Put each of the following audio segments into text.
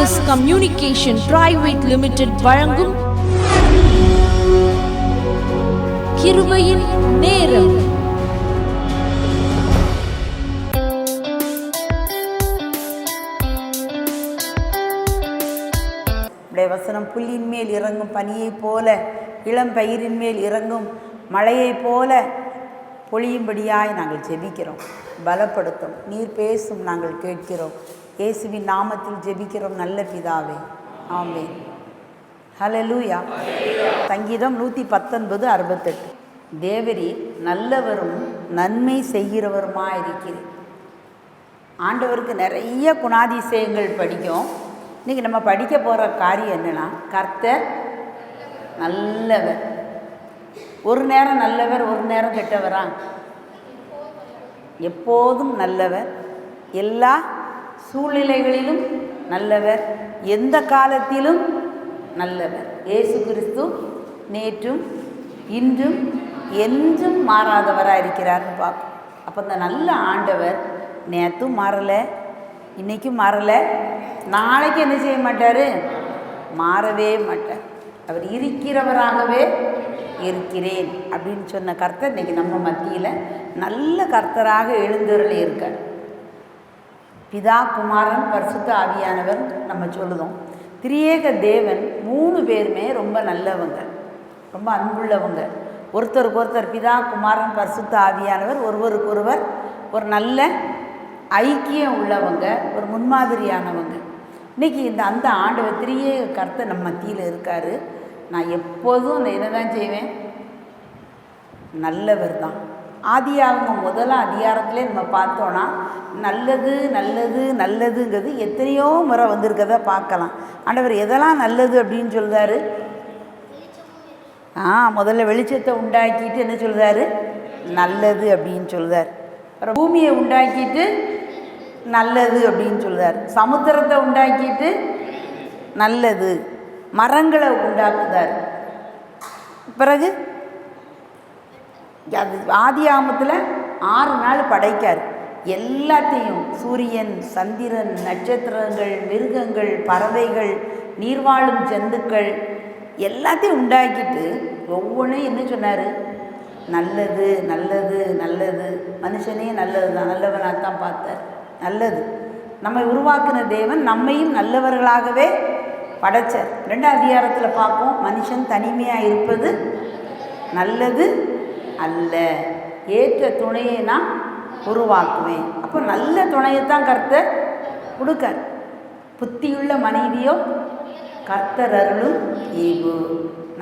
Success Communication Private Limited வழங்கும் கிருபையின் நேரம். வசனம் புல்லின் மேல் இறங்கும் பனியைப் போல, இளம் பயிரின் மேல் இறங்கும் மழையைப் போல பொழியும்படியாய் நாங்கள் ஜெபிக்கிறோம். பலப்படுத்தும், நீர் பேசும், நாங்கள் கேட்கிறோம். இயேசுவின் நாமத்தில் ஜெபிக்கிறோம் நல்ல பிதாவே, ஆமென். ஹல்லேலூயா. சங்கீதம் 119:68. தேவரீர் நல்லவரும் நன்மை செய்கிறவருமாயிருக்கிறேன். ஆண்டவருக்கு நிறைய குணாதிசயங்கள் படிக்கும். இன்றைக்கி நம்ம படிக்க போகிற காரியம் என்னென்னா, கர்த்தர் நல்லவர். ஒரு நேரம் நல்லவர், ஒரு நேரம் கெட்டவரா? எப்போதும் நல்லவர், எல்லா சூழ்நிலைகளிலும் நல்லவர், எந்த காலத்திலும் நல்லவர். இயேசு கிறிஸ்து நேற்றும் இன்றும் என்றும் மாறாதவராக இருக்கிறார்னு பார்ப்போம். அப்போ இந்த நல்ல ஆண்டவர் நேற்றும் மாறலை, இன்றைக்கும் மாறலை, நாளைக்கு என்ன செய்ய மாட்டார்? மாறவே மாட்டார். அவர் இருக்கிறவராகவே இருக்கிறேன் அப்படின்னு சொன்ன கர்த்தர் இன்றைக்கி நம்ம மத்தியில் நல்ல கர்த்தராக எழுந்தருளி இருக்கார். பிதா, குமாரன், பரிசுத்த ஆவியானவர் நம்ம சொல்லுதோம். திரியேக தேவன் 3 பேருமே ரொம்ப நல்லவங்க, ரொம்ப அன்புள்ளவங்க. ஒருத்தருக்கு ஒருத்தர், பிதா, குமாரன், பரிசுத்த ஆவியானவர் ஒருவருக்கொருவர் ஒரு நல்ல ஐக்கியம் உள்ளவங்க, ஒரு முன்மாதிரியானவங்க. இன்றைக்கி அந்த ஆண்டவர் திரியேக கர்த்தர் நம்ம மத்தியில் இருக்கார். நான் எப்போதும் என்ன தான் செய்வேன்? நல்லவர் தான். ஆதியாகமம் முதலாம் அதிகாரத்திலே நம்ம பார்த்தோன்னா நல்லது நல்லது நல்லதுங்கிறது எத்தனையோ முறை வந்திருக்கதை பார்க்கலாம். ஆண்டவர் எதெல்லாம் நல்லது அப்படின்னு சொல்கிறாரு? முதல்ல வெளிச்சத்தை உண்டாக்கிட்டு என்ன சொல்கிறாரு? நல்லது அப்படின்னு சொல்கிறார். அப்புறம் பூமியை உண்டாக்கிட்டு நல்லது அப்படின்னு சொல்கிறார். சமுத்திரத்தை உண்டாக்கிட்டு நல்லது, மரங்களை உண்டாக்குதார். பிறகு அது ஆதியாகமத்தில் 6 நாள் படைக்கார். எல்லாத்தையும், சூரியன், சந்திரன், நட்சத்திரங்கள், மிருகங்கள், பறவைகள், நீர்வாழும் ஜந்துக்கள் எல்லாத்தையும் உண்டாக்கிட்டு ஒவ்வொன்றையும் என்ன சொன்னார்? நல்லது நல்லது நல்லது. மனுஷனே நல்லது தான், நல்லவனாகத்தான் பார்த்தார். நல்லது. நம்மை உருவாக்கின தேவன் நம்மையும் நல்லவர்களாகவே படைச்சார். 2ஆம் அதிகாரத்தில் பார்ப்போம், மனுஷன் தனிமையாக இருப்பது நல்லது அல்ல, ஏற்ற துணையை நான் உருவாக்குவேன். அப்போ நல்ல துணையைத்தான் கர்த்தர் கொடுக்கார். புத்தியுள்ள மனைவியோ கர்த்தர் அருளும் ஈவு.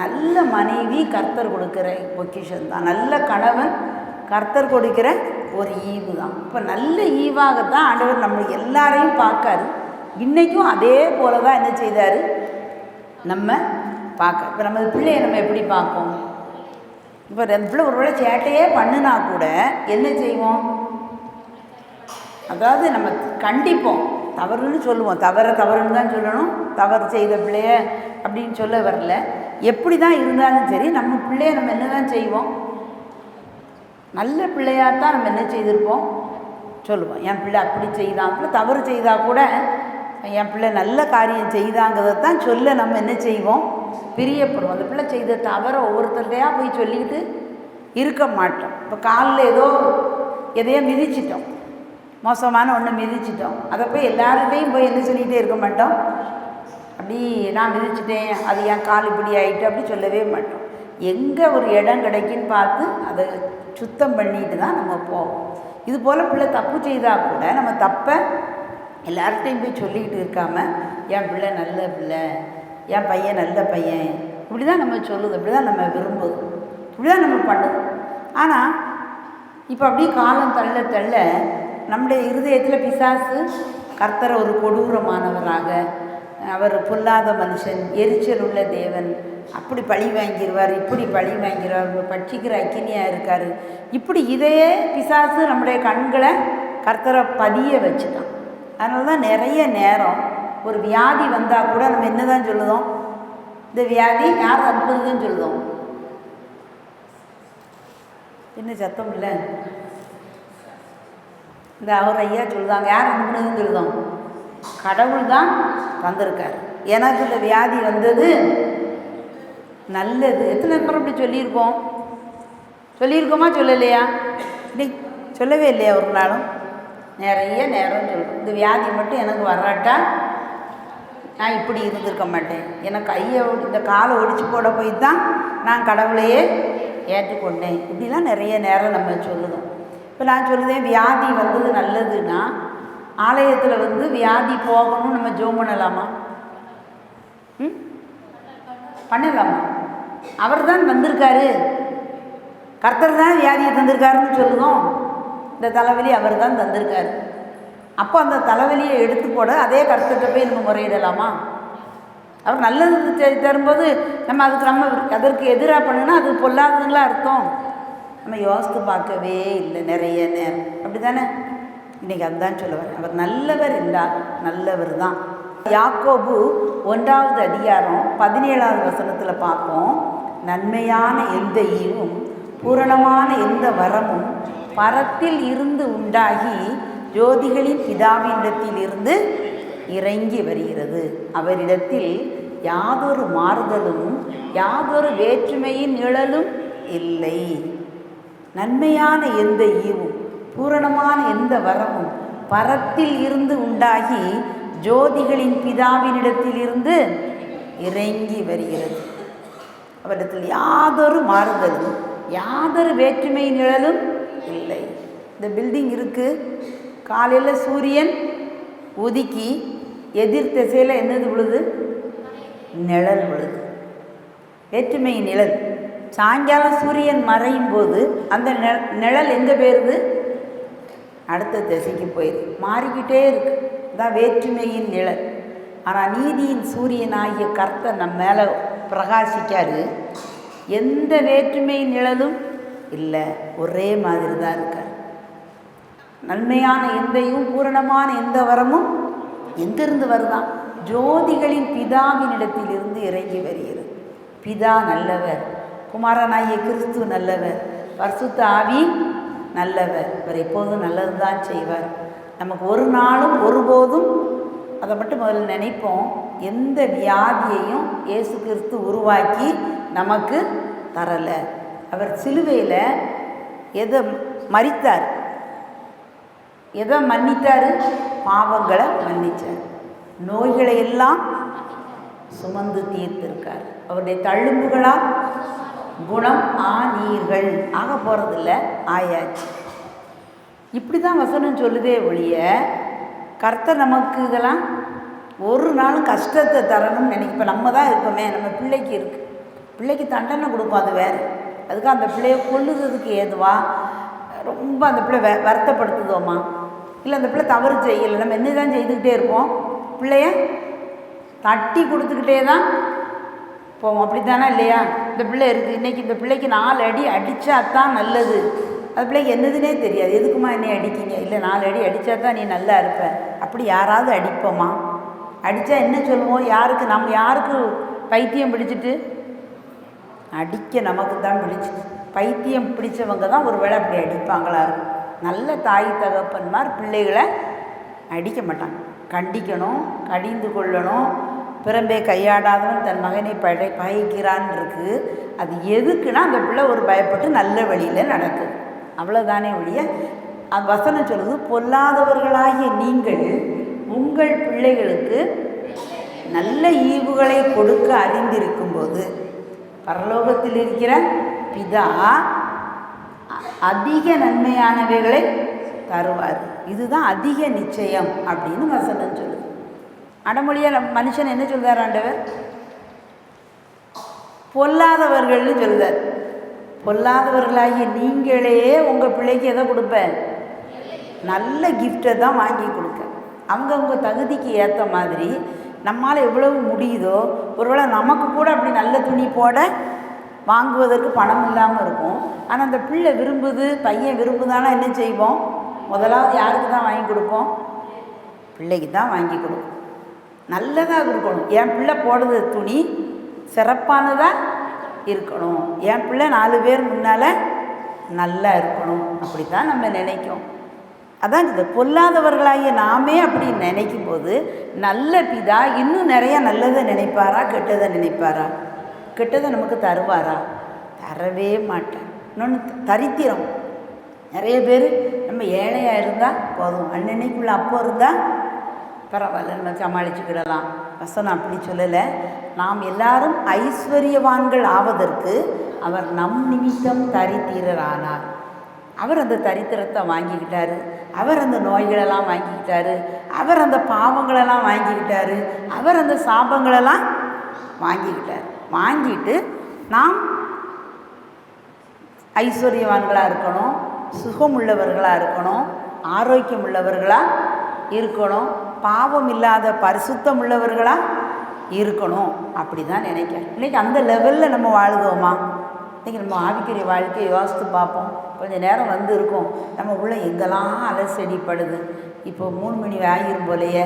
நல்ல மனைவி கர்த்தர் கொடுக்குற பொக்கிஷன் தான். நல்ல கணவன் கர்த்தர் கொடுக்கிற ஒரு ஈவு தான். இப்போ நல்ல ஈவாகத்தான் ஆண்டவர் நம்ம எல்லாரையும் பார்க்காரு. இன்றைக்கும் அதே போல தான் என்ன செய்தார்? நம்ம பார்க்க. இப்போ நம்ம பிள்ளையை நம்ம எப்படி பார்ப்போம்? இப்போ அந்த பிள்ளை ஒரு வேளை சேட்டையே பண்ணுனா கூட என்ன செய்வோம்? அதாவது நம்ம கண்டிப்போம், தவறுன்னு சொல்லுவோம். தவறுன்னு தான் சொல்லணும். தவறு செய்த பிள்ளைய அப்படின்னு சொல்ல வரல. எப்படி தான் இருந்தாலும் சரி, நம்ம பிள்ளைய நம்ம என்ன தான் செய்வோம்? நல்ல பிள்ளையாகத்தான் நம்ம என்ன செய்திருப்போம்? சொல்லுவோம். என் பிள்ளை அப்படி செய்தான், பிள்ளை தவறு செய்தால் கூட என் பிள்ளை நல்ல காரியம் செய்தாங்கிறத தான் சொல்ல நம்ம என்ன செய்வோம்? பிரியப்படுவோம். அந்த பிள்ளை செய்த தவறை ஒவ்வொருத்தருடையாக போய் சொல்லிக்கிட்டு இருக்க மாட்டோம். இப்போ காலில் எதையோ மிதிச்சிட்டோம், மோசமான ஒன்று மிதிச்சிட்டோம், அதை போய் எல்லாருக்கிட்டையும் போய் என்ன சொல்லிகிட்டே இருக்க மாட்டோம். அப்படி நான் மிதிச்சிட்டேன், அது என் கால் இப்படி ஆகிட்டு அப்படி சொல்லவே மாட்டோம். எங்கே ஒரு இடம் கிடைக்குன்னு பார்த்து அதை சுத்தம் பண்ணிட்டு தான் நம்ம போவோம். இது போல் பிள்ளை தப்பு செய்தால் கூட நம்ம தப்பை எல்லார்கிட்டையும் போய் சொல்லிக்கிட்டு இருக்காமல், என் பிள்ளை நல்ல பிள்ளை, என் பையன் நல்ல பையன், இப்படி தான் நம்ம சொல்லுது, இப்படி தான் நம்ம விரும்புது, இப்படி தான் நம்ம பண்ணுது. ஆனால் இப்போ அப்படியே காலம் தள்ள தள்ள நம்முடைய இருதயத்தில் பிசாசு கர்த்தரை ஒரு கொடூரமானவராக, அவர் பொல்லாத மனுஷன், எரிச்சல் உள்ள தேவன், அப்படி பழி வாங்கிடுவார், இப்படி பழி வாங்கிடுவார், பட்சிக்கிற அக்கினியாக இருக்கார், இப்படி இதையே பிசாசு நம்முடைய கண்களை கர்த்தரை பதிய வச்சுட்டான். அதனால தான் நிறைய நேரம் ஒரு வியாதி வந்தால் கூட நம்ம என்ன தான் சொல்லுதோம்? இந்த வியாதி யார் அனுப்புறதுன்னு சொல்லுதோம். என்ன சத்தம் இல்லை? இந்த அவர் ஐயா சொல்லுதாங்க, யார் அனுப்புனதுன்னு சொல்லுதோம்? கடவுள் தான் தந்திருக்கார். எனக்கு இந்த வியாதி வந்தது நல்லது. எத்தனை முறை இப்படி சொல்லியிருக்கோமா சொல்லலையா? இன்னைக்கு சொல்லவே இல்லையா? ஒரு நாளும் நிறைய நேரம் சொல்கிறோம். இந்த வியாதி மட்டும் எனக்கு வராட்டா நான் இப்படி இருந்திருக்க மாட்டேன். எனக்கு இந்த காலை ஒடிச்சு போட போய் தான் நான் கடவுளையே ஏற்றுக்கொண்டேன். இப்படிலாம் நிறைய நேரம் நம்ம சொல்லுதோம். இப்போ நான் சொல்லுதேன் வியாதி வந்தது நல்லதுன்னா ஆலயத்தில் வியாதி போகணும்னு நம்ம ஜெபம் பண்ணலாமா? பண்ணலாமா? அவர் தான் தந்திருக்காரு. கர்த்தர் தான் வியாதியை தந்திருக்காருன்னு சொல்லுதோம். இந்த தலைவலி அவர் தான் தந்திருக்காரு. அப்போ அந்த தலைவலியை எடுத்து போட அதே கர்த்தர்கிட்ட போய் நம்ம முறையிடலாமா? அவர் நல்லது தரும்போது நம்ம அதற்கு எதிராக பண்ணுனா அது பொல்லாததுங்களா அர்த்தம். நம்ம யோசித்து பார்க்கவே இல்லை நிறைய நேரம். அப்படி தானே? இன்றைக்கி அதுதான் சொல்லுவார். அவர் நல்லவர் என்றால் நல்லவர் தான். யாக்கோபு 1வது அதிகாரம் 17வது வசனத்தில் பார்ப்போம். நன்மையான எந்த ஈவும் பூரணமான எந்த வரமும் பரத்தில் இருந்து உண்டாகி ஜோதிகளின் பிதாவினிடத்தில் இருந்து இறங்கி வருகிறது. அவரிடத்தில் யாதொரு மாறுதலும் யாதொரு வேற்றுமையின் நிழலும் இல்லை. நன்மையான எந்த ஈவும் பூரணமான எந்த வரமும் பரத்தில் இருந்து உண்டாகி ஜோதிகளின் பிதாவினிடத்தில் இருந்து இறங்கி வருகிறது. அவரிடத்தில் யாதொரு மாறுதலும் யாதொரு வேற்றுமை நிழலும் இல்லை. இந்த பில்டிங் இருக்குது. காலையில் சூரியன் உதிக்கி எதிர் திசையில் என்னது விழுது? நிழல் விழுது. வேற்றுமை நிழல். சாயங்காலம் சூரியன் மறையும் போது அந்த நிழல் எங்கே போயிடுது? அடுத்த திசைக்கு போயிடுது. மாறிக்கிட்டே இருக்கு. தான் வேற்றுமையின் நிழல். ஆனால் நீதியின் சூரியனாகிய கர்த்தர் நம்ம மேலே பிரகாசிக்காரு. எந்த வேற்றுமை நிழலும் இல்லை. ஒரே மாதிரி தான் இருக்கார். நன்மையான எந்தையும் பூரணமான எந்த வரமும் எங்கிருந்து வருதான்? ஜோதிகளின் பிதாவினிடத்தில் இருந்து இறங்கி வருகிறது. பிதா நல்லவர், குமாரனாகிய கிறிஸ்து நல்லவர், பரிசுத்த ஆவி நல்லவர். இவர் எப்போதும் நல்லது தான் செய்வார். நமக்கு ஒரு நாளும் ஒருபோதும் அதை மட்டும் முதல்ல நினைப்போம். எந்த வியாதியையும் இயேசு கிறிஸ்து உருவாக்கி நமக்கு தரலை. அவர் சிலுவையில் எதை மரித்தார்? எதை மன்னித்தார்? பாவங்களை மன்னித்தார். நோய்களை எல்லாம் சுமந்து தீர்த்திருக்கார். அவருடைய தழும்புகளால் குணம் ஆனீர்கள். ஆக போகிறதில்ல, ஆயாச்சு. இப்படி தான் வசனம் சொல்லுதே ஒழிய கர்த்தர் நமக்கு இதெல்லாம் ஒரு நாளும் கஷ்டத்தை தரணும்னு நினைக்க. இப்போ நம்ம தான் இருப்போமே, நம்ம பிள்ளைக்கு இருக்குது. பிள்ளைக்கு தண்டனை கொடுப்போம், அது வேறு. அதுக்கு அந்த பிள்ளையை கொல்லுறதுக்கு ஏதுவா ரொம்ப அந்த பிள்ளை வருத்தப்படுத்துதோமா? இல்லை அந்த பிள்ளை தவறு செய்யலை, நம்ம என்ன தான் செய்துக்கிட்டே இருப்போம்? பிள்ளைய தட்டி கொடுத்துக்கிட்டே தான் போவோம். அப்படி தானே இல்லையா? இந்த பிள்ளை இருக்குது, இன்றைக்கி இந்த பிள்ளைக்கு 4 அடி அடித்தா தான் நல்லது. அது பிள்ளைக்கு என்னதுன்னே தெரியாது. எதுக்குமா என்னை அடிக்கிங்க? இல்லை 4 அடி அடித்தா தான் நீ நல்லா இருப்ப. அப்படி யாராவது அடிப்போமா? அடித்தா என்ன சொல்லுவோம்? யாருக்கு பைத்தியம் பிடிச்சிட்டு? அடிக்க நமக்கு தான் பிடிச்சிட்டு. பைத்தியம் பிடிச்சவங்க தான் ஒரு வேளை அப்படி அடிப்பாங்களா இருக்கும். நல்ல தாய் தகப்பன்மார் பிள்ளைகளை அடிக்க மாட்டாங்க. கண்டிக்கணும், கடிந்து கொள்ளணும். பிறம்பே கையாடாதவன் தன் மகனை பகைக்கிறான் இருக்குது. அது எதுக்குன்னா அந்த பிள்ளை ஒரு பயப்பட்டு நல்ல வழியில் நடக்குது. அவ்வளோதானே ஒழிய அது வசனம் சொல்லுது, பொல்லாதவர்களாகிய நீங்கள் உங்கள் பிள்ளைகளுக்கு நல்ல ஈவுகளை கொடுக்க அறிந்திருக்கும் போது பரலோகத்தில் இருக்கிற பிதா அதிக நன்மையானவைகளை தருவார். இதுதான் அதிக நிச்சயம் அப்படின்னு வசனம் சொல்லுது. அடமொழியாக மனுஷன் என்ன சொல்கிறார் ஆண்டவர்? பொல்லாதவர்கள்னு சொல்கிறார். பொல்லாதவர்களாகிய நீங்களே உங்கள் பிள்ளைக்கு எதை கொடுப்பேன்? நல்ல கிஃப்டை தான் வாங்கி கொடுக்க. அவங்கவுங்க தகுதிக்கு ஏற்ற மாதிரி நம்மால் எவ்வளவு முடியுதோ, ஒருவேளை நமக்கு கூட அப்படி நல்ல துணி போட வாங்குவதற்கு பணம் இல்லாமல் இருக்கும். ஆனால் அந்த பிள்ளை விரும்புது, பையன் விரும்புதானா என்ன செய்வோம்? முதலாவது யாருக்கு தான் வாங்கி கொடுப்போம்? பிள்ளைக்கு தான் வாங்கி கொடுப்போம். நல்லதாக இருக்கணும். என் பிள்ளை போடுறது துணி சிறப்பானதாக இருக்கணும். என் பிள்ளை 4 பேர் முன்னால் நல்லா இருக்கணும். அப்படி தான் நம்ம நினைக்கும். அதான் இது பொல்லாதவர்களாகிய நாமே அப்படி நினைக்கும் போது நல்ல பிதா இன்னும் நிறையா நல்லதை நினைப்பாரா கெட்டதை நினைப்பாரா? கெட்டதை நமக்கு தருவாரா? தரவே மாட்டேன். இன்னொன்று தரித்திரம். நிறைய பேர் நம்ம ஏழையாக இருந்தால் போதும், அன்னன்னைக்குள்ள அப்போ இருந்தால் பரவாயில்ல நம்ம சமாளிச்சுக்கிடலாம். வசனம் அப்படி சொல்லலை. நாம் எல்லாரும் ஐஸ்வர்யவான்கள் ஆவதற்கு அவர் நம் நிமித்தம் தரித்திரர் ஆனார். அவர் அந்த தரித்திரத்தை வாங்கிக்கிட்டார், அவர் அந்த நோய்களெல்லாம் வாங்கிக்கிட்டார், அவர் அந்த பாவங்களெல்லாம் வாங்கிக்கிட்டார், அவர் அந்த சாபங்களெல்லாம் வாங்கிக்கிட்டார். வாங்கிட்டு நாம் ஐஸ்வர்யவான்களாக இருக்கணும், சுகம் உள்ளவர்களாக இருக்கணும், ஆரோக்கியம் உள்ளவர்களாக இருக்கணும், பாவம் இல்லாத பரிசுத்தம் உள்ளவர்களாக இருக்கணும். அப்படி தான் நினைக்கிறேன். இன்றைக்கி அந்த லெவலில் நம்ம வாழுதோமா? இன்றைக்கி நம்ம ஆவிக்குரிய வாழ்க்கையை யோசித்து பார்ப்போம். கொஞ்சம் நேரம் வந்து இருக்கும், நம்ம உள்ள எங்கெல்லாம் அலசடிப்படுது. இப்போ 3 மணி ஆகிரும் போலையே,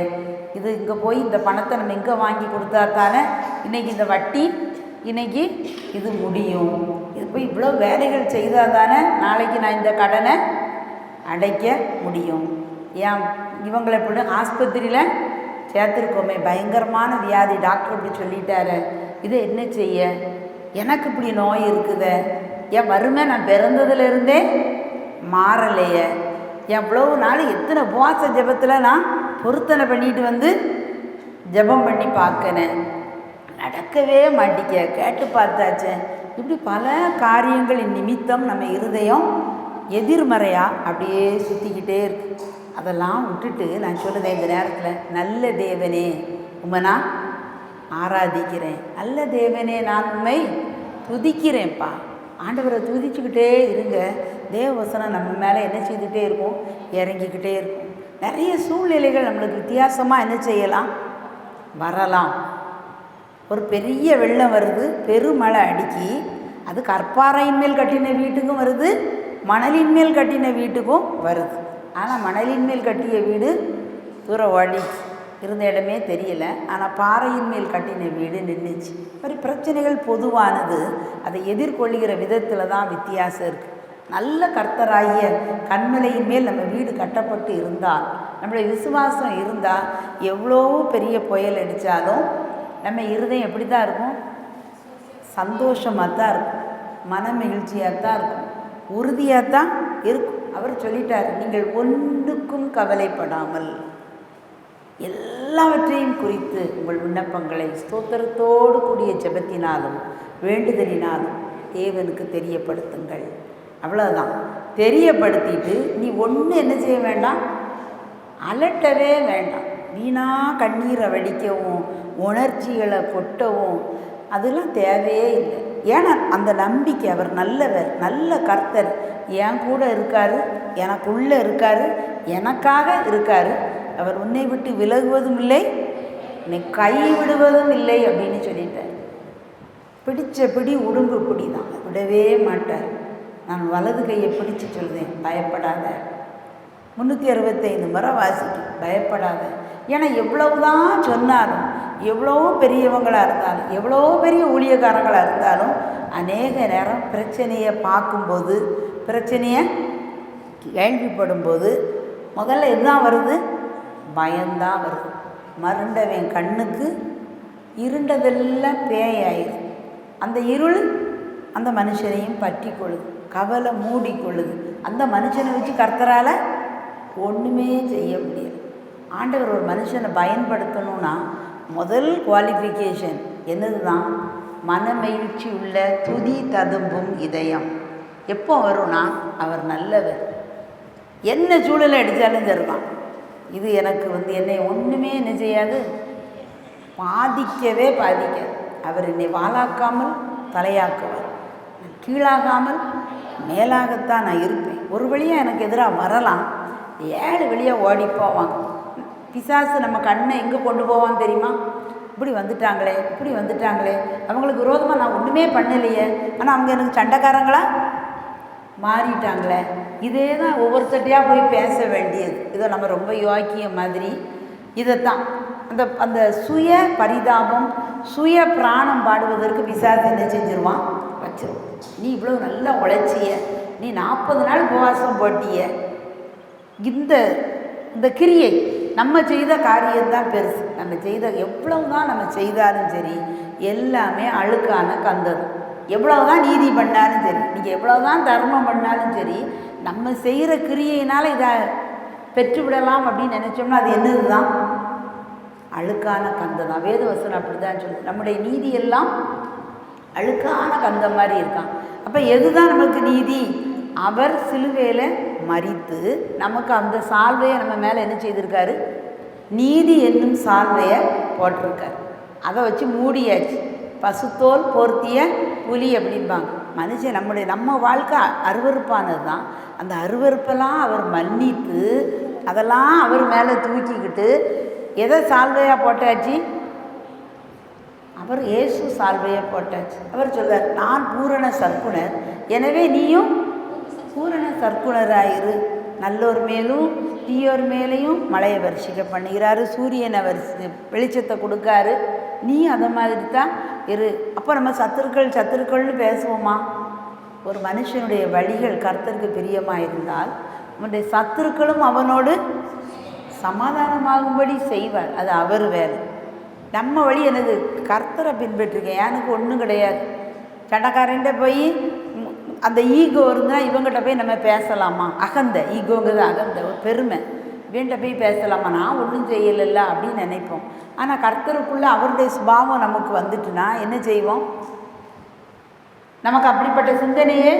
இது இங்கே போய் இந்த பணத்தை நம்ம எங்கே வாங்கி கொடுத்தா தானே இன்றைக்கி இந்த வட்டி, இன்றைக்கி இது முடியும். இது போய் இவ்வளோ வேலைகள் செய்தால் தானே நாளைக்கு நான் இந்த கடனை அடைக்க முடியும். ஏன் இவங்களை இப்படி ஆஸ்பத்திரியில் சேர்த்துருக்கோமே, பயங்கரமான வியாதி, டாக்டர் இப்படி சொல்லிட்டாரு, இதை என்ன செய்ய? எனக்கு இப்படி நோய் இருக்குதே, என் வறுமை நான் பிறந்ததுலேருந்தே மாறலையே, எவ்வளோ நாள் எத்தனை உபவாச ஜெபத்தில் நான் பொருத்தனை பண்ணிட்டு வந்து ஜெபம் பண்ணி பார்க்கனேன், நடக்கவே மாட்டிக்க, கேட்டு பார்த்தாச்சே. இப்படி பல காரியங்களின் நிமித்தம் நம்ம இருதயம் எதிர்மறையாக அப்படியே சுற்றிக்கிட்டே இருக்கு. அதெல்லாம் விட்டுட்டு நான் சொல்லுதேன் இந்த நேரத்தில், நல்ல தேவனே உம்மை நான் ஆராதிக்கிறேன், நல்ல தேவனே நான் உண்மை துதிக்கிறேன்ப்பா. ஆண்டவரை துதிச்சுக்கிட்டே இருங்க. தேவவசனம் நம்ம மேலே என்ன செய்துகிட்டே இருக்கும்? இறங்கிக்கிட்டே இருக்கும். நிறைய சூழ்நிலைகள் நம்மளுக்கு வித்தியாசமாக என்ன செய்யலாம்? வரலாம். ஒரு பெரிய வெள்ளம் வருது, பெருமழை அடிக்கி, அது கற்பாறையின் மேல் கட்டின வீட்டுக்கும் வருது, மணலின் மேல் கட்டின வீட்டுக்கும் வருது. ஆனால் மணலின் மேல் கட்டிய வீடு தூரம் ஓடி இருந்த இடமே தெரியல, ஆனால் பாறையின் மேல் கட்டின வீடு நின்றுச்சு. மாதிரி பிரச்சனைகள் பொதுவானது, அதை எதிர்கொள்கிற விதத்தில் தான் வித்தியாசம் இருக்குது. நல்ல கர்த்தராகிய கண்மலையின் மேல் நம்ம வீடு கட்டப்பட்டு இருந்தால், நம்மளுடைய விசுவாசம் இருந்தால், எவ்வளோ பெரிய புயல் அடித்தாலும் நம்ம இருதயம் எப்படி தான் இருக்கும்? சந்தோஷமாக தான் இருக்கும், மன மகிழ்ச்சியாக தான் இருக்கும், உறுதியாக தான் இருக்கும். அவர் சொல்லிட்டார், நீங்கள் ஒன்றுக்கும் கவலைப்படாமல் எல்லாவற்றையும் குறித்து உங்கள் விண்ணப்பங்களை ஸ்தோத்திரத்தோடு கூடிய ஜெபத்தினாலும் வேண்டுதலினாலும் தேவனுக்கு தெரியப்படுத்துங்கள். அவ்வளோதான். தெரியப்படுத்திட்டு நீ ஒன்று என்ன செய்ய வேண்டாம்? அலட்டவே வேண்டாம். வீணாக கண்ணீரை வடிக்கவும் உணர்ச்சிகளை கொட்டவும் அதெல்லாம் தேவையே இல்லை. ஏன்னா அந்த நம்பிக்கை, அவர் நல்லவர், நல்ல கர்த்தர், என் கூட இருக்கார், எனக்குள்ளே இருக்கார், எனக்காக இருக்கார், அவர் உன்னை விட்டு விலகுவதும் இல்லை, உன்னை கைவிடுவதும் இல்லை அப்படின்னு சொல்லிட்டார். பிடிச்ச பிடி உடும்பு பிடி தான், விடவே மாட்டார். நான் வலது கையை பிடிச்சு சொல்லுவேன், பயப்படாத. 365 முறை வாசிக்கும், பயப்படாத. ஏன்னா எவ்வளவுதான் சொன்னாலும், எவ்வளோ பெரியவங்களாக இருந்தாலும், எவ்வளோ பெரிய ஊழியக்காரங்களாக இருந்தாலும், அநேக நேரம் பிரச்சனையை பார்க்கும்போது, பிரச்சனையை கேள்விப்படும்போது முதல்ல என்ன வருது? பயம்தான் வருது. மருண்டவன் கண்ணுக்கு இருண்டதெல்லாம் பேயாயிரும். அந்த இருள் அந்த மனுஷனையும் பற்றி கொள்ளுது, கவலை மூடிக்கொள்ளுது. அந்த மனுஷனை வச்சு கர்த்தரால் ஒன்றுமே செய்ய முடியாது. ஆண்டவர் ஒரு மனுஷனை பயன்படுத்தணும்னா முதல் குவாலிஃபிகேஷன் என்னது தான்? மனமகிழ்ச்சி உள்ள துதி ததும்பும் இதயம். எப்போ வரும்னா அவர் நல்லவர். என்ன சூழலை அடித்தாலும் தருவான். இது எனக்கு என்னை ஒன்றுமே என்ன செய்யாது, பாதிக்கவே பாதிக்காது. அவர் என்னை வாளாக்காமல் தலையாக்குவார், கீழாகாமல் மேலாகத்தான் நான் இருப்பேன். ஒரு வழியாக எனக்கு எதிராக வரலாம், 7 வழியாக ஓடி போவாங்க. பிசாசு நம்ம கண்ணை எங்கே கொண்டு போவான்னு தெரியுமா? இப்படி வந்துட்டாங்களே, இப்படி வந்துட்டாங்களே, அவங்களுக்கு விரோதமாக நான் ஒன்றுமே பண்ணலையே, ஆனால் அவங்க எனக்கு சண்டைக்காரங்களா மாறிட்டாங்களே. இதே தான் ஒவ்வொருத்தட்டையாக போய் பேச வேண்டியது. இதை நம்ம ரொம்ப யோக்கிய மாதிரி இதைத்தான் அந்த அந்த சுய பரிதாபம், சுய பிராணம் பாடுவதற்கு பிசாசு என்ன செஞ்சிருவான்? வச்சிருவான். நீ இவ்வளோ நல்லா உழைச்சிய, நீ 40 நாள் உபவாசம் போட்டிய, இந்த இந்த கிரியை நம்ம செய்த காரியம்தான் பெருசு. நம்ம செய்த எவ்வளவு தான் நம்ம செய்தாலும் சரி எல்லாமே அழுக்கான கந்தது. எவ்வளவு தான் நீதி பண்ணாலும் சரி, நீங்கள் எவ்வளவு தான் தர்மம் பண்ணாலும் சரி, நம்ம செய்கிற கிரியையினால் இதை பெற்றுவிடலாம் அப்படின்னு நினச்சோம்னா அது என்னது தான்? அழுக்கான கந்தம் தான். வேதவசனம் அப்படி தான் சொல்லுது. நம்முடைய நீதி எல்லாம் அழுக்கான கந்தம் மாதிரி இருக்கான். அப்போ எதுதான் நமக்கு நீதி? அவர் சிலுவையில் மரித்து நமக்கு அந்த சால்வையை நம்ம மேலே என்ன செய்திருக்காரு? நீதி என்னும் சால்வையை போட்டிருக்காரு. அதை வச்சு மூடியாச்சு. பசுத்தோல் போர்த்திய புலி அப்படிம்பாங்க. மனுஷன் நம்ம வாழ்க்கை அருவருப்பானது தான். அந்த அருவருப்பெல்லாம் அவர் மன்னித்து அதெல்லாம் அவர் மேலே தூக்கிக்கிட்டு எதை சால்வையாக போட்டாச்சு? அவர் இயேசு சால்வையை போட்டாச்சு. அவர் சொல்றார், நான் பூரண சற்குணர், எனவே நீயும் பூரண சற்குணராயிரு. நல்லோர் மேலும் தீயோர் மேலேயும் மழையை வரிசிக்க பண்ணுகிறாரு, சூரியனை வெளிச்சத்தை கொடுக்காரு. நீ அதை மாதிரி தான் இரு. அப்போ நம்ம சத்துருக்கள்னு பேசுவோமா? ஒரு மனுஷனுடைய வழிகள் கர்த்தருக்கு பிரியமாக இருந்தால் அவனுடைய சத்துருக்களும் அவனோடு சமாதானமாகும்படி செய்வார். அது அவர் வேலை. நம்ம வழி எனது கர்த்தரை பின்பற்றிருக்கேன், எனக்கு ஒன்றும் கிடையாது. சண்டைக்காரன்ட்ட போய் அந்த ஈகோ இருந்தால் இவங்ககிட்ட போய் நம்ம பேசலாமா? அகந்த ஈகோங்கிறது அகந்த ஒரு பெருமை. இவன்கிட்ட போய் பேசலாமா? நான் ஒன்றும் செய்யலைல்ல அப்படின்னு நினைப்போம். ஆனால் கர்த்தருக்குள்ளே அவருடைய சுபாவம் நமக்கு வந்துட்டுனா என்ன செய்வோம்? நமக்கு அப்படிப்பட்ட சிந்தனையே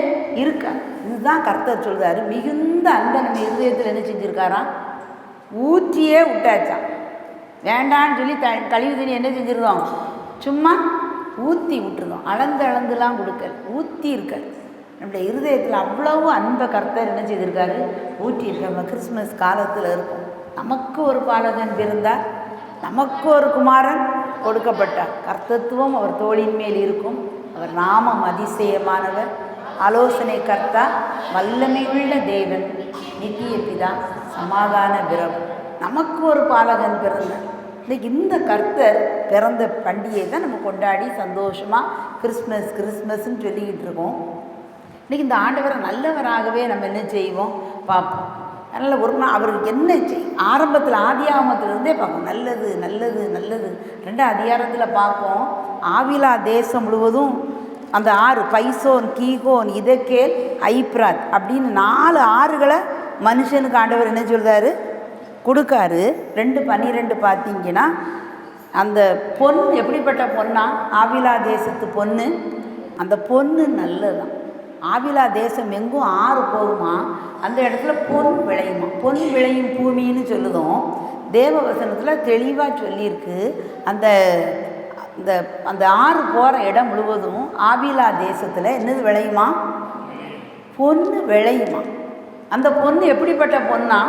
இருக்கா? இதுதான் கர்த்தர் சொல்கிறாரு. மிகுந்த அன்பை நம்ம இருதயத்தில் என்ன செஞ்சுருக்காராம்? ஊற்றியே விட்டாச்சான். வேண்டான்னு சொல்லி கழிவு தண்ணி என்ன செஞ்சுருந்தோம்? சும்மா ஊற்றி விட்டுருந்தோம். அளந்துலாம் கொடுக்கல், ஊற்றி இருக்க. நம்முடைய இருதயத்தில் அவ்வளவு அன்பை கர்த்தர் என்ன செய்திருக்காரு? ஊற்றி இருக்க. நம்ம கிறிஸ்மஸ் காலத்தில் இருக்கும். நமக்கு ஒரு பாலகன் பிறந்தார், நமக்கு ஒரு குமாரன் கொடுக்கப்பட்டார். கர்த்தத்துவம் அவர் தோளின் மேல் இருக்கும். அவர் நாமம் அதிசயமானவர், ஆலோசனை கர்த்தா, வல்லமையுள்ள தேவன், நித்திய பிதா, சமாதான பிரபு. நமக்கு ஒரு பாலகன் பிறந்தார். இன்றைக்கி இந்த கர்த்தர் பிறந்த பண்டிகையை தான் நம்ம கொண்டாடி சந்தோஷமாக கிறிஸ்மஸ்ன்னு சொல்லிக்கிட்டு இருக்கோம். இன்றைக்கி இந்த ஆண்டவரை நல்லவராகவே நம்ம என்ன செய்வோம்? பார்ப்போம். அதனால் ஒரு நாள் அவருக்கு என்ன ஆரம்பத்தில் ஆதியாகமத்திலிருந்தே பார்ப்போம். நல்லது நல்லது நல்லது. 2 அதிகாரத்தில் பார்ப்போம். ஆவிலா தேசம் முழுவதும் அந்த 6 பைசோன், கீகோன், இதக்கேல், ஐப்ராத் அப்படின்னு 4 ஆறுகளை மனுஷனுக்கு ஆண்டவர் என்ன சொல்கிறாரு? கொடுக்காரு. 2:12 பார்த்தீங்கன்னா அந்த பொன் எப்படிப்பட்ட பொண்ணா? ஆவிலா தேசத்து பொண்ணு. அந்த பொண்ணு நல்லதான். ஆவிலா தேசம் எங்கும் 6 போகுமா, அந்த இடத்துல பொன் விளையுமா. பொன் விளையும் பூமின்னு சொல்லுதும் தேவ வசனத்தில் தெளிவாக சொல்லியிருக்கு. அந்த அந்த அந்த 6 போகிற இடம் முழுவதும் ஆவிலா தேசத்தில் என்னது விளையுமா? பொண்ணு விளையுமா. அந்த பொண்ணு எப்படிப்பட்ட பொண்ணா?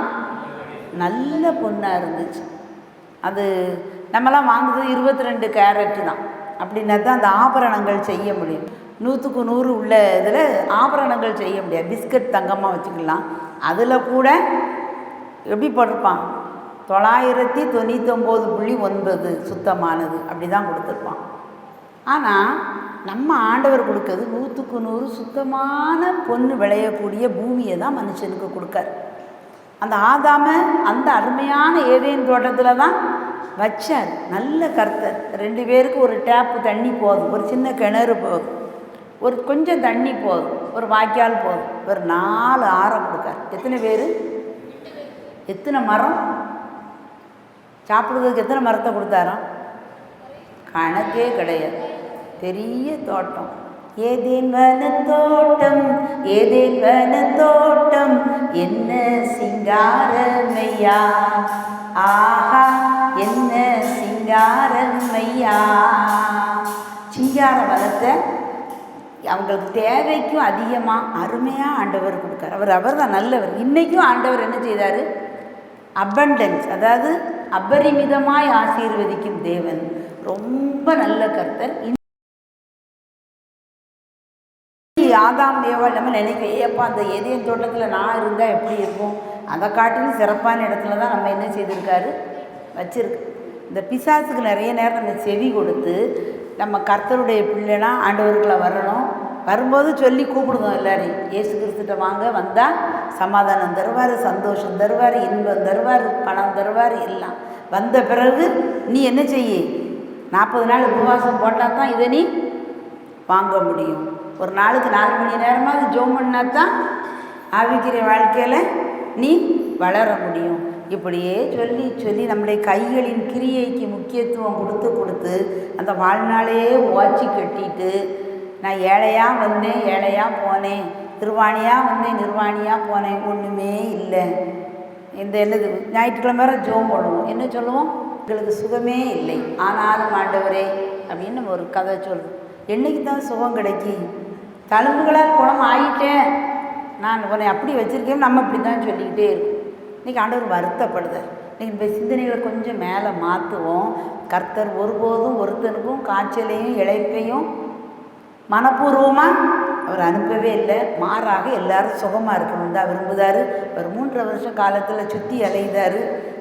நல்ல பொண்ணாக இருந்துச்சு. அது நம்மலாம் வாங்குறது 22 கேரட்டு தான். அப்படின்னா தான் அந்த ஆபரணங்கள் செய்ய முடியும். 100க்கு 100 உள்ள இதில் ஆபரணங்கள் செய்ய முடியாது. பிஸ்கட் தங்கமாக வச்சுக்கலாம். அதில் கூட எப்படி போட்டிருப்பான்? 999.9 சுத்தமானது அப்படி தான் கொடுத்துருப்பான். ஆனால் நம்ம ஆண்டவர் கொடுக்கறது 100க்கு 100 சுத்தமான பொண்ணு விளையக்கூடிய பூமியை தான் மனுஷனுக்கு கொடுக்கார். அந்த ஆதாமை அந்த அருமையான ஏதேன் தோட்டத்தில் தான் வச்சார். நல்ல கர்த்தர். 2 பேருக்கு ஒரு டேப்பு தண்ணி போதும், ஒரு சின்ன கிணறு போதும், ஒரு கொஞ்சம் தண்ணி போதும், ஒரு வாய்க்கால் போதும். ஒரு 4 ஆரம் கொடுக்கார். எத்தனை பேர்? எத்தனை மரம்? சாப்பிடுறதுக்கு எத்தனை மரத்தை கொடுத்தாராம்? கணக்கே கிடையாது. பெரிய தோட்டம். ஏதேன் வனத்தோட்டம், ஏதேன் வனத்தோட்டம், என்ன சிங்காரமையா, ஆஹா என்ன சிங்காரமையா. சிங்கார வனத்தை அவங்களுக்கு தேவைக்கும் அதிகமாக அருமையாக ஆண்டவர் கொடுக்கார். அவர் தான் நல்லவர். இன்றைக்கும் ஆண்டவர் என்ன செய்தார்? அபண்டன்ஸ், அதாவது அபரிமிதமாய் ஆசீர்வதிக்கும் தேவன். ரொம்ப நல்ல கர்த்தர். ஆதாம் ஏவாள் நம்ம நினைக்கிறோம், ஏப்பா அந்த ஏதேன் தோட்டத்தில் நான் இருந்தால் எப்படி இருக்கும்? அதை காட்டிலும் சிறப்பான இடத்துல தான் நம்ம என்ன செய்திருக்காரு? வச்சிருக்கு. இந்த பிசாசுக்கு நிறைய நேரம் நம்ம செவி கொடுத்து நம்ம கர்த்தருடைய பிள்ளைனா ஆண்டவர்களை வரணும், வரும்போது சொல்லி கூப்பிடுவோம் எல்லாரையும், இயேசு கிறிஸ்துட்ட வாங்க, வந்தால் சமாதானம் தருவார், சந்தோஷம் தருவார், இன்பம் தருவார், பணம் தருவார், எல்லாம். வந்த பிறகு நீ என்ன செய்ய, 40 நாள் உபவாசம் போட்டால் தான் இதை நீ வாங்க முடியும். ஒரு நாளுக்கு 4 மணி நேரமாக ஜெபம் பண்ணால் தான் ஆவிக்குரிய வாழ்க்கையில் நீ வளர முடியும். இப்படியே சொல்லி சொல்லி நம்முடைய கைகளின் கிரியைக்கு முக்கியத்துவம் கொடுத்து கொடுத்து அந்த வாழ்நாளையே ஓச்சி கட்டிட்டு, நான் ஏழையாக வந்தேன், ஏழையாக போனேன், நிர்வாணியாக வந்தேன், நிர்வாணியாக போனேன், ஒன்றுமே இல்லை. இந்த என்னது ஞாயிற்றுக்கிழமை வேறு ஜெபம் போடுவோம், என்ன சொல்லுவோம், எங்களுக்கு சுகமே இல்லை, ஆனாலும் ஆண்டவரே அப்படின்னு நம்ம ஒரு கதை சொல்லுவோம். என்றைக்கு தான் சுகம் கிடைக்கி? தழும்புகளால் குணம் ஆகிட்டேன், நான் உன்னை அப்படி வச்சுருக்கேன், நம்ம அப்படி தான் சொல்லிக்கிட்டே இருக்கோம். இன்றைக்கி ஆண்டவர் வருத்தப்படுதார். இன்றைக்கி இந்த சிந்தனைகளை கொஞ்சம் மேலே மாற்றுவோம். கர்த்தர் ஒருபோதும் ஒருத்தனுக்கும் காய்ச்சலையும் இழைப்பையும் மனப்பூர்வமாக அவர் அனுப்பவே இல்லை. மாறாக எல்லாரும் சுகமாக இருக்கணும் தான் விரும்புதார். அவர் 3 வருஷ காலத்தில் சுற்றி அலைந்தார்.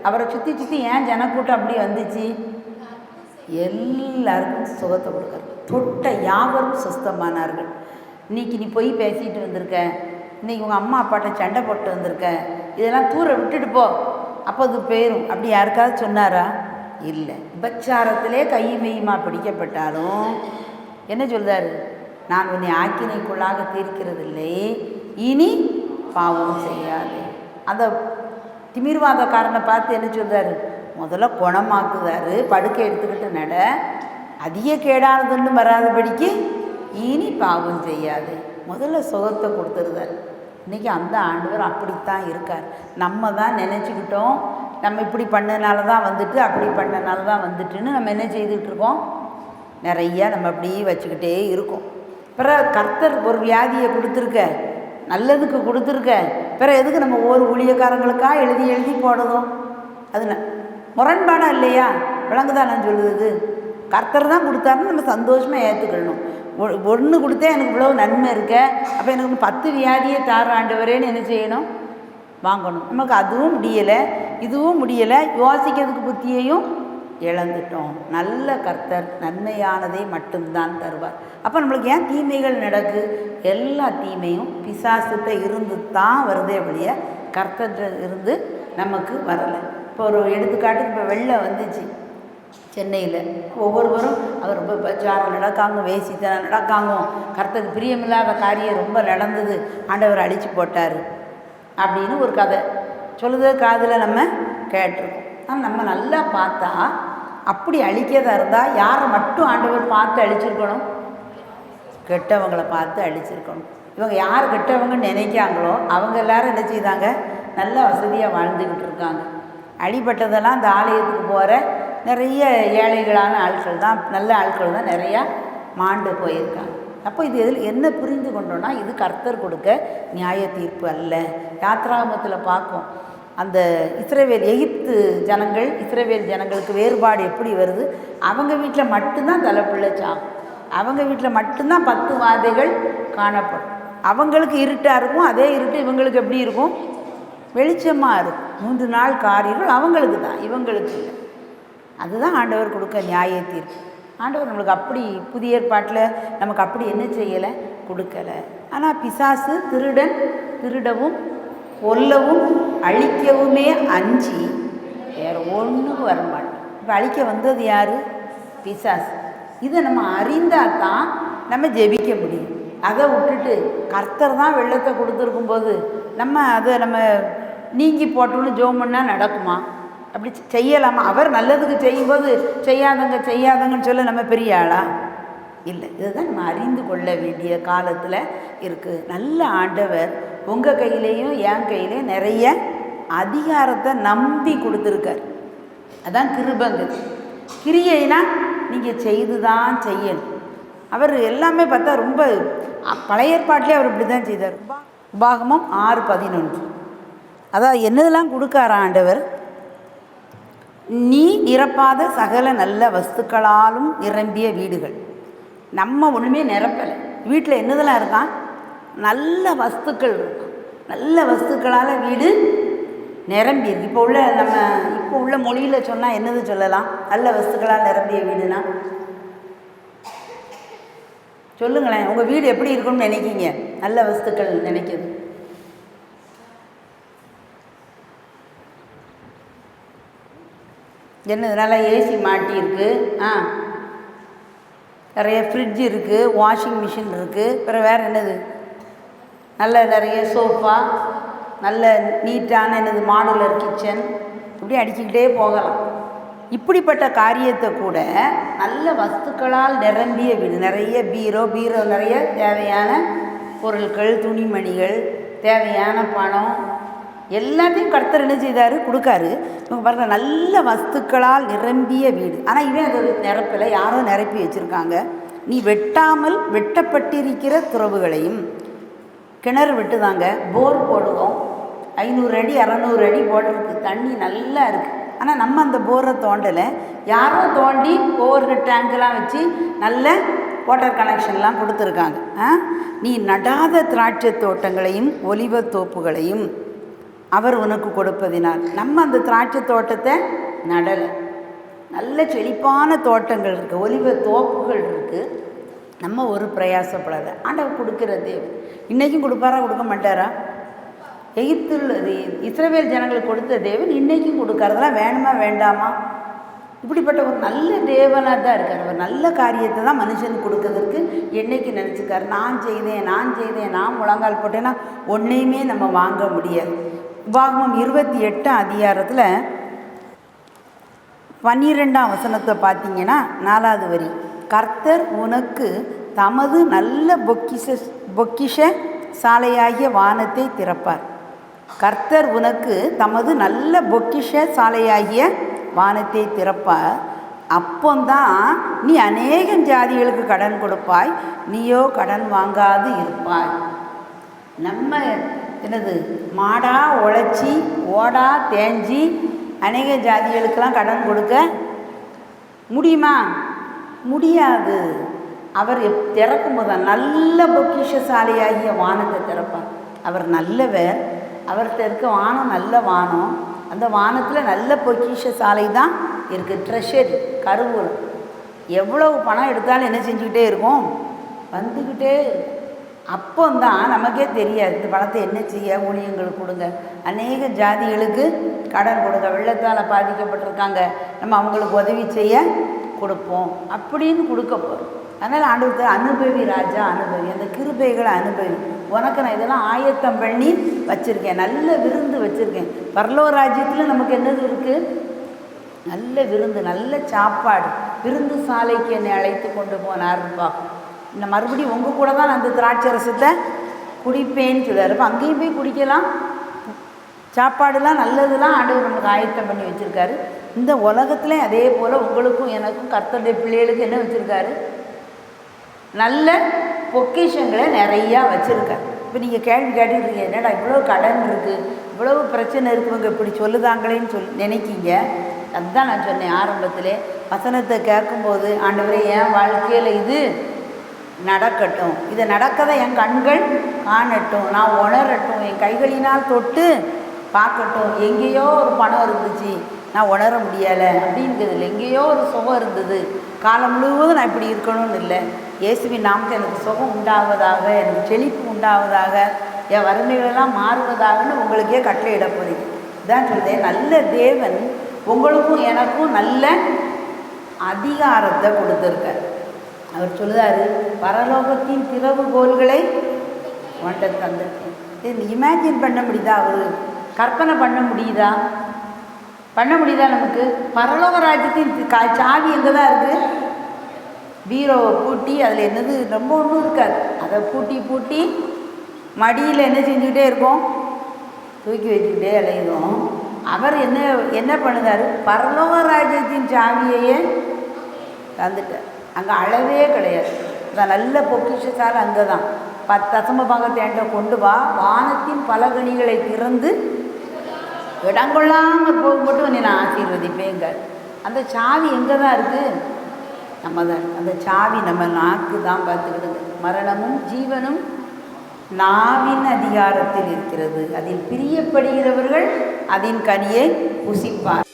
அவரை சுற்றி சுற்றி ஏன் ஜனக்கூட்டம் அப்படி வந்துச்சு? எல்லாருக்கும் சுகத்தை கொடுக்காரு. தொட்ட யாவரும் சுஸ்தமானார்கள். இன்றைக்கி நீ போய் பேசிகிட்டு வந்திருக்க, இன்றைக்கி உங்கள் அம்மா அப்பாட்ட சண்டை போட்டு வந்திருக்க, இதெல்லாம் தூர விட்டுட்டு போ, அப்போ அது போயிடும் அப்படி யாருக்காவது சொன்னாரா? இல்லை. விபச்சாரத்திலே கையுமையுமா பிடிக்கப்பட்டாலும் என்ன சொல்றாரு? நான் உன்னை ஆக்கினைக்குள்ளாக தீர்க்கிறதில்லை, இனி பாவம் செய்யாது. அந்த திமிர்வாதக்காரனை பார்த்து என்ன சொல்றாரு? முதல்ல குணமாக்குதாரு, படுக்கை எடுத்துக்கிட்டு நட, அதிக கேடானதுன்னு வராதபடிக்கு இனி பாவம் செய்யாது. முதல்ல சுகத்தை கொடுத்துருதார். இன்றைக்கி அந்த ஆண்டவர் அப்படித்தான் இருக்கார். நம்ம தான் நினச்சிக்கிட்டோம், நம்ம இப்படி பண்ணனால தான் வந்துட்டு, அப்படி பண்ணனால தான் வந்துட்டுன்னு நம்ம என்ன செய்துட்ருக்கோம்? நிறையா நம்ம அப்படியே வச்சுக்கிட்டே இருக்கோம். பிறகு கர்த்தர் ஒரு வியாதியை கொடுத்துருக்க, நல்லதுக்கு கொடுத்துருக்க, பிறகு எதுக்கு நம்ம ஒவ்வொரு ஊழியக்காரங்களுக்காக எழுதி எழுதி போடுறோம்? அது முரண்பாடாக இல்லையா? விளங்குதான் நான் சொல்லுது. கர்த்தர் தான் கொடுத்தாருன்னு நம்ம சந்தோஷமாக ஏற்றுக்கணும். ஒன்று கொடுத்தே எனக்கு இவ்வளோ நன்மை இருக்க, அப்போ எனக்கு 10 வியாதியை தார ஆண்டவரேன்னு என்ன செய்யணும்? வாங்கணும். நமக்கு அதுவும் முடியலை, இதுவும் முடியலை, யோசிக்கிறதுக்கு புத்தியையும் இழந்துட்டோம். நல்ல கர்த்தர் நன்மையானதை மட்டும்தான் தருவார். அப்போ நம்மளுக்கு ஏன் தீமைகள் நடக்கு? எல்லா தீமையும் பிசாசுகிட்ட இருந்து தான் வருதே ஒழிய கர்த்தர்கிட்ட இருந்து நமக்கு வரலை. இப்போ ஒரு எடுத்துக்காட்டுக்கு, இப்போ வெள்ளம் வந்துச்சு சென்னையில், ஒவ்வொருவரும் அவர் ரொம்ப விபச்சாரம் நடக்காங்க, வேசித்தனம் நடக்காங்க, கர்த்தருக்கு பிரியமில்லாத காரியம் ரொம்ப நடந்தது, ஆண்டவர் அழித்து போட்டார் அப்படின்னு ஒரு கதை சொல்லுது, காதில் நம்ம கேட்டிருக்கோம். ஆனால் நம்ம நல்லா பார்த்தா அப்படி அழிக்கிறதா இருந்தால் யாரை மட்டும் ஆண்டவர் பார்த்து அழிச்சிருக்கணும்? கெட்டவங்களை பார்த்து அழிச்சிருக்கணும். இவங்க யார் கெட்டவங்கன்னு நினைக்காங்களோ அவங்க எல்லாரும் என்ன செய்தாங்க? நல்ல வசதியாக வாழ்ந்துக்கிட்டு இருக்காங்க. அழிபட்டதெல்லாம் இந்த ஆலயத்துக்கு போகிற நிறைய ஏழைகளான ஆட்கள் தான், நல்ல ஆட்கள் தான் நிறையா மாண்டு போயிருக்காங்க. அப்போ இது எதில் என்ன புரிந்து கொண்டோன்னா, இது கர்த்தர் கொடுக்க நியாய தீர்ப்பு அல்ல. யாத்ராகமத்தில் பார்க்கும், அந்த எகிப்து ஜனங்கள், இஸ்ரவேல் ஜனங்களுக்கு வேறுபாடு எப்படி வருது? அவங்க வீட்டில் மட்டும்தான் தலைப்பிள்ளை சாகும், அவங்க வீட்டில் மட்டும்தான் 10 வாதைகள் காணப்படும். அவங்களுக்கு இருட்டாக இருக்கும், அதே இருட்டு இவங்களுக்கு எப்படி இருக்கும்? வெளிச்சமாக இருக்கும். 3 நாள் காரியங்கள் அவங்களுக்கு தான், இவங்களுக்கு இல்லை. அதுதான் ஆண்டவர் கொடுக்க நியாய தீர்ப்பு. ஆண்டவர் நம்மளுக்கு அப்படி புதிய ஏற்பாட்டில் நமக்கு அப்படி என்ன செய்யலை? கொடுக்கலை. ஆனால் பிசாசு திருடவும் கொல்லவும் அழிக்கவுமே அஞ்சி வேறு ஒன்றுக்கு வரமாட்டோம். இப்போ அழிக்க வந்தது யார்? பிசாசு. இதை நம்ம அறிந்தால் தான் நம்ம ஜெபிக்க முடியும். அதை விட்டுட்டு கர்த்தர் தான் வெள்ளத்தை கொடுத்துருக்கும்போது நம்ம நீங்கி போட்டோன்னு ஜெபம் பண்ணால் நடக்குமா? அப்படி செய்யலாமா? அவர் நல்லதுக்கு செய்யும்போது செய்யாதங்கன்னு சொல்ல நம்ம பெரிய ஆளா? இல்லை. இதுதான் நம்ம அறிந்து கொள்ள வேண்டிய காலத்தில் இருக்குது. நல்ல ஆண்டவர் உங்கள் கையிலையும் என் கையிலையும் நிறைய அதிகாரத்தை நம்பி கொடுத்துருக்கார். அதான் கிருபங்க. கிரியைனா நீங்கள் செய்து தான் செய்யணும். அவர் எல்லாமே பார்த்தா ரொம்ப பழைய ஏற்பாட்டிலே அவர் இப்படி தான் செய்தார். உபாகமம் 6:11. அதாவது என்னதெல்லாம் கொடுக்காரா ஆண்டவர்? நீ நிரப்பாத சகல நல்ல வஸ்துக்களாலும் நிரம்பிய வீடுகள். நம்ம ஒன்றுமே நிரப்பலை. வீட்டில் என்னதெல்லாம் இருக்கான்? நல்ல வஸ்துக்கள் இருக்கான். நல்ல வஸ்துக்களால் வீடு நிரம்பி இருக்கு. இப்போ உள்ள மொழியில் சொன்னால் என்னது சொல்லலாம்? நல்ல வஸ்துக்களால் நிரம்பிய வீடுனா சொல்லுங்களேன், உங்கள் வீடு எப்படி இருக்குன்னு நினைக்கிங்க? நல்ல வஸ்துக்கள் நினைக்கிறது. என்னது? நல்லா ஏசி மாட்டியிருக்கு, நிறைய ஃப்ரிட்ஜ் இருக்குது, வாஷிங் மிஷின் இருக்குது, அப்புறம் வேறு என்னது? நல்ல நிறைய சோஃபா, நல்ல நீட்டான என்னது மாடுலர் கிச்சன், இப்படி அடிச்சுக்கிட்டே போகலாம். இப்படிப்பட்ட காரியத்தை கூட நல்ல வஸ்துக்களால் நிரம்பிய வீடு, நிறைய பீரோ நிறைய தேவையான பொருட்கள், துணிமணிகள், தேவையான பணம் எல்லாத்தையும் கர்த்தர் என்ன செய்தார்? கொடுக்காரு. இவங்க பாருங்கள், நல்ல வஸ்துக்களால் நிரம்பிய வீடு. ஆனால் இவன் அது நிரப்பில் யாரோ நிரப்பி வச்சுருக்காங்க. நீ வெட்டாமல் வெட்டப்பட்டிருக்கிற துறவுகளையும், கிணறு வெட்டுதாங்க, போர் போடுவோம், 500 அடி 600 அடி போடுறதுக்கு தண்ணி நல்லா இருக்குது. ஆனால் நம்ம அந்த போரை தோண்டலை, யாரோ தோண்டி ஓவர் ஹெட் டேங்கெலாம் வச்சு நல்ல வாட்டர் கனெக்ஷன்லாம் கொடுத்துருக்காங்க. நீ நடாத திராட்சை தோட்டங்களையும் ஒலிவ தோப்புகளையும் அவர் உனக்கு கொடுப்பதினால். நம்ம அந்த திராட்சை தோட்டத்தை நடலை, நல்ல செழிப்பான தோட்டங்கள் இருக்குது, ஒலிவ தோப்புகள் இருக்குது. நம்ம ஒரு பிரயாசப்படாத. ஆண்டவர் கொடுக்கிற தேவன் இன்றைக்கும் கொடுப்பாரா, கொடுக்க மாட்டாரா? எகிப்தில் இஸ்ரவேல் ஜனங்களுக்கு கொடுத்த தேவன் இன்றைக்கும் கொடுக்கறதெல்லாம் வேணுமா வேண்டாமா? இப்படிப்பட்ட ஒரு நல்ல தேவனாக தான் இருக்கார். ஒரு நல்ல காரியத்தை தான் மனுஷனுக்கு கொடுக்கறதுக்கு என்னைக்கு நினச்சிக்கார். நான் செய்தேன் நான் முழங்கால் போட்டேன்னா ஒன்றையுமே நம்ம வாங்க முடியாது. உபாகமம் 28 அதிகாரத்தில் 12ஆம் வசனத்தை பார்த்தீங்கன்னா 4வது வரி, கர்த்தர் உனக்கு தமது நல்ல பொக்கிஷ சாலையாகிய வானத்தை திறப்பார். கர்த்தர் உனக்கு தமது நல்ல பொக்கிஷ சாலையாகிய வானத்தை திறப்பார். அப்போந்தான் நீ அநேகம் ஜாதிகளுக்கு கடன் கொடுப்பாய், நீயோ கடன் வாங்காது இருப்பாய். நம்ம என்னது மாடா உழைச்சி ஓடா தேஞ்சி அநேக ஜாதிகளுக்கெல்லாம் கடன் கொடுக்க முடியுமா? முடியாது. அவர் திறக்கும் போது நல்ல பொக்கிஷசாலியாகிய வானத்தை திறப்பார். அவர் நல்லவர், அவர்கிட்ட இருக்க வானம் நல்ல வானம். அந்த வானத்தில் நல்ல பொக்கிஷசாலை தான் இருக்குது, ட்ரெஷரி, கருவூலம். எவ்வளவு பணம் எடுத்தாலும் என்ன செஞ்சுக்கிட்டே இருக்கும்? வந்துக்கிட்டே இருக்கும். அப்போந்தான் நமக்கே தெரியாது இந்த பணத்தை என்ன செய்ய, ஊழியங்களுக்கு கொடுங்க, அநேக ஜாதிகளுக்கு கடன் கொடுங்க, வெள்ளத்தால் பாதிக்கப்பட்டிருக்காங்க, நம்ம அவங்களுக்கு உதவி செய்ய கொடுப்போம் அப்படின்னு கொடுக்க போகிறோம். அதனால் ஆண்டவருக்கு அனுபவி ராஜா, அனுபவி, அந்த கிருபைகளை அனுபவி. உனக்கு நான் இதெல்லாம் ஆயத்தம் பண்ணி வச்சுருக்கேன், நல்ல விருந்து வச்சுருக்கேன். பரலோக ராஜ்யத்தில் நமக்கு என்னது இருக்குது? நல்ல விருந்து, நல்ல சாப்பாடு. விருந்து சாலைக்கு என்னை அழைத்து கொண்டு போனார்ப்பா. இந்த மறுபடியும் உங்கள் கூட தான் அந்த திராட்சை ரசத்தை குடிப்பேன்னு சொல்லுவார். இப்போ அங்கேயும் போய் குடிக்கலாம். சாப்பாடுலாம் நல்லதுலாம் ஆண்டவர் நமக்கு ஆயத்தம் பண்ணி வச்சுருக்காரு. இந்த உலகத்துலேயும் அதே போல் உங்களுக்கும் எனக்கும் கர்த்தருடைய பிள்ளைகளுக்கு என்ன வச்சுருக்காரு? நல்ல பொக்கிஷங்களை நிறையா வச்சுருக்காரு. இப்போ நீங்கள் கேள்வி கேட்டுருக்கீங்க, என்னடா இவ்வளோ கடன் இருக்குது, இவ்வளவு பிரச்சனை இருக்குவங்க இப்படி சொல்லுதாங்களேன்னு நினைக்கிங்க. அதுதான் நான் சொன்னேன் ஆரம்பத்திலே. வசனத்தை கேட்கும்போது, ஆண்டவரே என் வாழ்க்கையில் இது நடக்கட்டும், இதை நடக்கதை என் கண்கள் காணட்டும், நான் உணரட்டும், என் கைகளினால் தொட்டு பார்க்கட்டும். எங்கேயோ ஒரு பணம் இருந்துச்சு, நான் உணர முடியலை அப்படிங்கிறதில்ல. எங்கேயோ ஒரு சுகம் இருந்தது, காலம் முழுவதும் நான் இப்படி இருக்கணும்னு இல்லை. இயேசுவின் நாமத்தில் எனக்கு சுகம் உண்டாவதாக, எனக்கு செழிப்பு உண்டாவதாக, என் வறுமைகளெல்லாம் மாறுவதாகன்னு உங்களுக்கே கட்டளையிட போகிறீங்க. இதான் சொல்லுதேன், நல்ல தேவன் உங்களுக்கும் எனக்கும் நல்ல அதிகாரத்தை கொடுத்துருக்கார். அவர் சொல்லுதார், பரலோகத்தின் திறவுகோல்களை உன்கிட்ட தந்திருக்கேன். இது இமேஜின் பண்ண முடியுதா? அவர் கற்பனை பண்ண முடியுதா? நமக்கு பரலோக ராஜ்யத்தின் சாவி எங்கே தான் இருக்குது? பீரோவை பூட்டி அதில் என்னது ரொம்ப ஒன்றும் இருக்காது, அதை பூட்டி மடியில் என்ன செஞ்சுக்கிட்டே இருக்கோம்? தூக்கி வச்சுக்கிட்டே அலையிடும். அவர் என்ன பண்ணுதார்? பரலோக ராஜ்யத்தின் சாவியையே தந்துட்டார். அங்கே அளவே கிடையாது. அதான் நல்ல பொக்கிஷசாலை அங்கே தான். 10 தசம பாகத்தை கொண்டு வா, வானத்தின் பலகணிகளை திறந்து இடங்கொள்ளாமல் போகும்போது நான் ஆசீர்வதிப்பேங்க. அந்த சாவி எங்கே தான் இருக்குது? நம்ம தான். அந்த சாவி நம்ம நாக்கு தான். பார்த்துக்கிடுங்க, மரணமும் ஜீவனும் நாவின் அதிகாரத்தில் இருக்கிறது, அதில் பிரியப்படுகிறவர்கள் அதன் கனியை புசிப்பார்.